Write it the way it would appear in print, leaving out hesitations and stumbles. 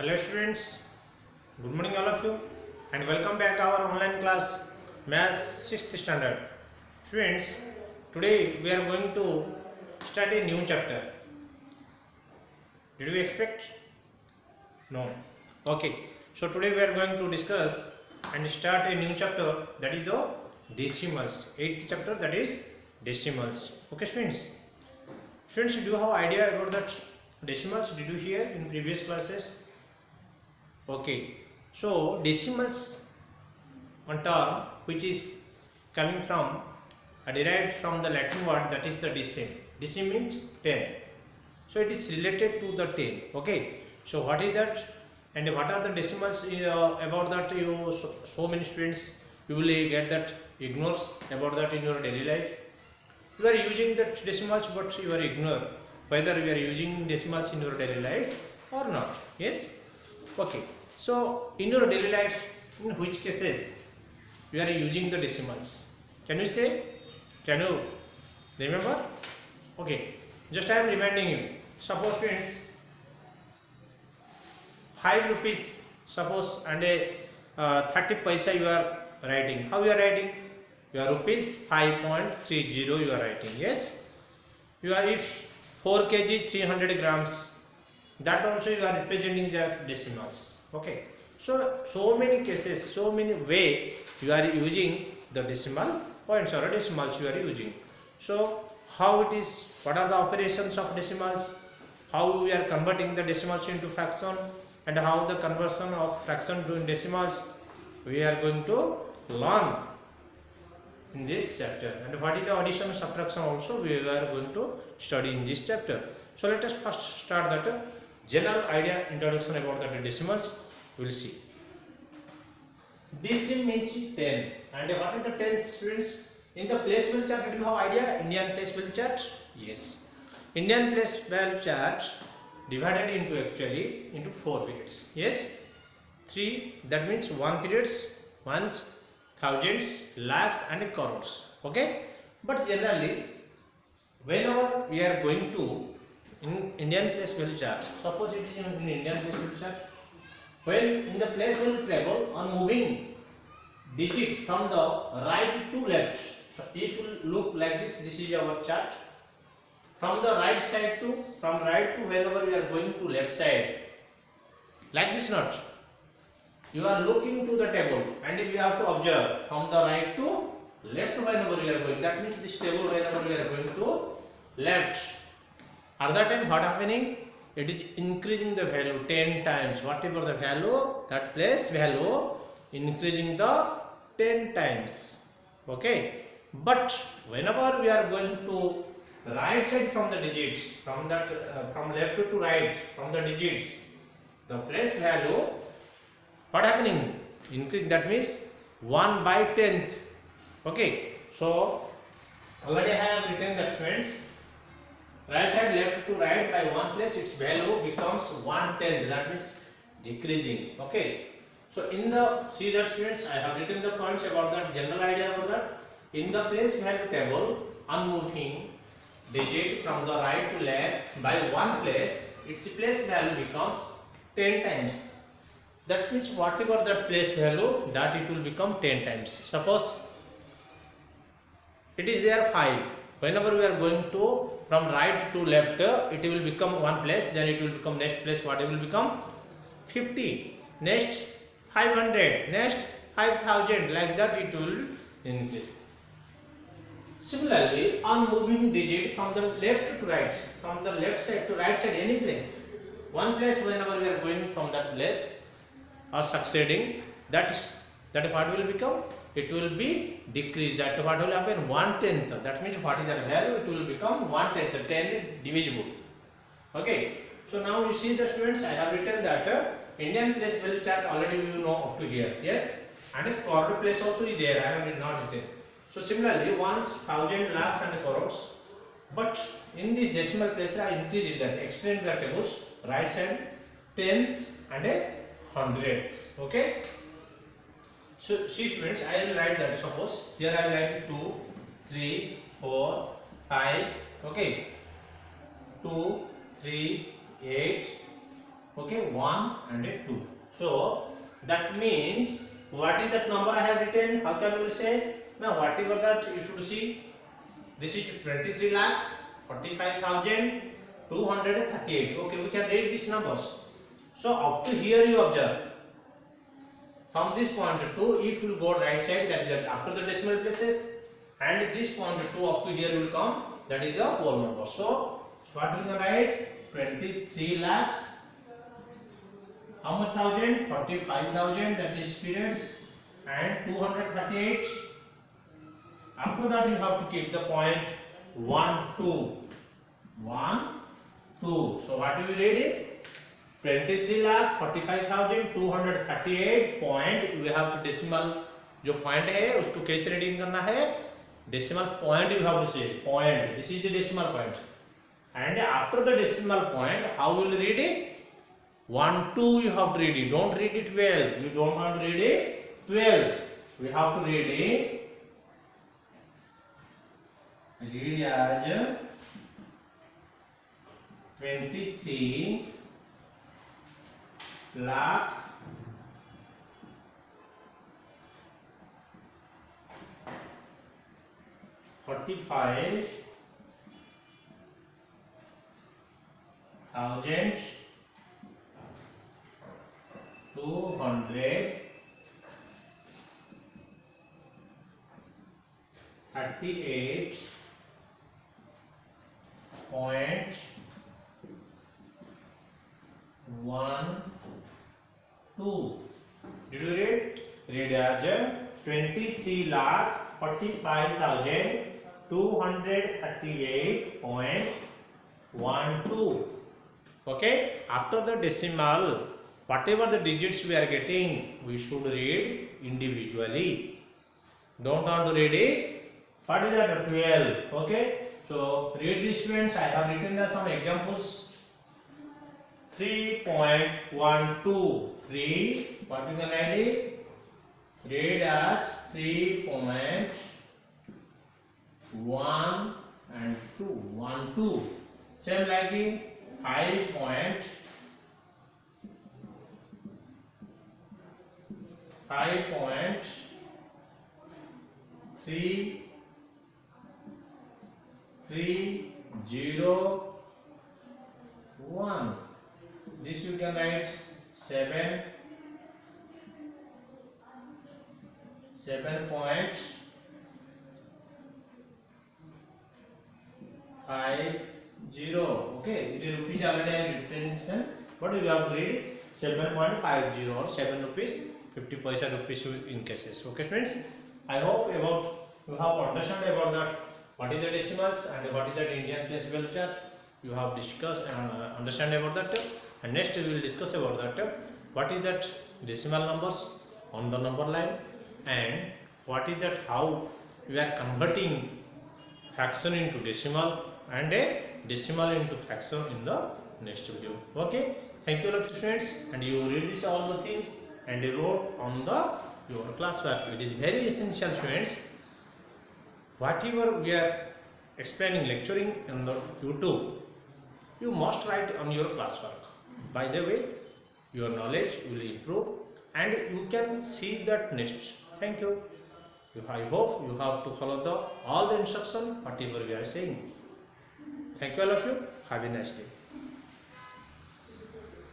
Hello students, good morning all of you and welcome back our online class Maths 6th standard. Students, today we are going to start a new chapter. Did we expect? No. Okay, so today we are going to discuss and start a new chapter, that is the decimals. 8th chapter, that is decimals. Okay students. Students, do you have idea about that decimals? Did you hear in previous classes? Okay, so decimals, one term which is coming from derived from the Latin word, that is the decim. Decim means 10. So it is related to the 10. Okay, so what is that and what are the decimals? About that, so many students you will get that ignores about that in your daily life. You are using the decimals, but you are ignore whether you are using decimals in your daily life or not. Yes. Okay, so in your daily life, in which cases you are using the decimals? Can you say? Can you remember? Okay, just I am reminding you. Suppose students, 5 rupees, suppose, and a 30 paisa you are writing. How you are writing? You are rupees 5.30 you are writing. Yes. You are, if 4 kg 300 grams, that also you are representing the decimals. Okay, so many cases, so many way you are using the decimal points or decimals you are using. So how it is, what are the operations of decimals, how we are converting the decimals into fraction, and how the conversion of fraction to decimals we are going to learn in this chapter, and what is the addition subtraction also we are going to study in this chapter. So let us first start that general idea introduction about the decimals. We will see. Decim means 10, and what is the 10 students? In the place value chart, do you have idea? Indian place value chart? Yes. Indian place value chart divided into 4 periods. Yes. 3, that means 1 periods, ones, thousands, lakhs and crores. Okay. But generally, whenever we are going to in Indian place value chart, suppose it is in Indian place value chart, when in the place value table on moving digit from the right to left, so if you look like this is our chart. From the right side to, from right to, whenever we are going to left side, like this not. You are looking to the table and we have to observe from the right to left whenever we are going. That means this table whenever we are going to left. At that time what happening? It is increasing the value 10 times. Whatever the value, that place value increasing the 10 times. Okay. But whenever we are going to the right side from the digits, from that from left to right, from the digits, the place value, what happening? Increase. That means 1 by 10th. Okay. So already I have written that, friends. Right side left to right by 1 place, its value becomes 1/10. That means decreasing. Okay. So in the, see that students, I have written the points about that, general idea about that. In the place value table, on moving digit from the right to left by 1 place, its place value becomes 10 times. That means whatever that place value, that it will become 10 times. Suppose it is there 5. Whenever we are going to from right to left, it will become 1 place, then it will become next place, what it will become 50, next 500, next 5000, like that it will increase. Similarly, on moving digit from the left to right, from the left side to right side, any place, 1 place whenever we are going from that left or succeeding, that what will become? It will be decreased. That what will happen? 1/10. That means what is that value? It will become 1/10. 10 divisible. Okay. So now you see the students, I have written that Indian place value chart already you know up to here. Yes. And a crore place also is there. I have not written. So similarly, ones, thousand, lakhs and crores. But in this decimal place, I increase that, extend the tables, right side, tenths and a hundredths. Okay. So see students, I will write that. Suppose here I will write 2, 3, 4, 5. Okay. 2, 3, 8. Okay, 1 and a 2. So that means what is that number I have written? How can we say? Now whatever that you should see, this is 23 lakhs 45,238. Okay, we can read these numbers. So up to here you observe. From this point to if you go right side, that is that after the decimal places, and this point to up to here will come, that is the whole number. So what we can write? 23 lakhs, how much thousand? 45,000, that is periods, and 238. After that you have to keep the point 1 2 1 2. So what do we read it? 23 lakh 45,238 point, we have to decimal जो point है उसको कैसे reading करना है? Decimal point you have to say point, this is the decimal point, and after the decimal point how will read it? 1 2 you have to read it, don't read it 12, you don't want to read it 12, we have to read as 23 lakh 45,238.12. Did you read? Read as 23 lakh 45,238.12. Okay. After the decimal, whatever the digits we are getting, we should read individually. Don't want to read it. What is that? 12. Okay. So read this, friends. I have written down some examples. 3.12. 3. What you can write it? Read as 3.1 and 2. 1 2. Same like in 5.3 3 0 1. This you can write 7 7.50. Okay, it is rupees already I have written, but you have to read 7.50 or 7 rupees 50 paisa rupees in cases. Okay, friends, I hope about you have understand about that. What is the decimals and what is that Indian place value chart? You have discussed and understand about that. And next we will discuss about that. What is that decimal numbers on the number line, and what is that how we are converting fraction into decimal and a decimal into fraction in the next video. Okay. Thank you all of you friends, and you read this all the things and you wrote on the your class work. It is very essential, friends. Whatever we are explaining, lecturing on the YouTube, you must write on your classwork. By the way, your knowledge will improve and you can see that next. Thank you. I hope you have to follow all the instruction whatever we are saying. Thank you all of you. Have a nice day.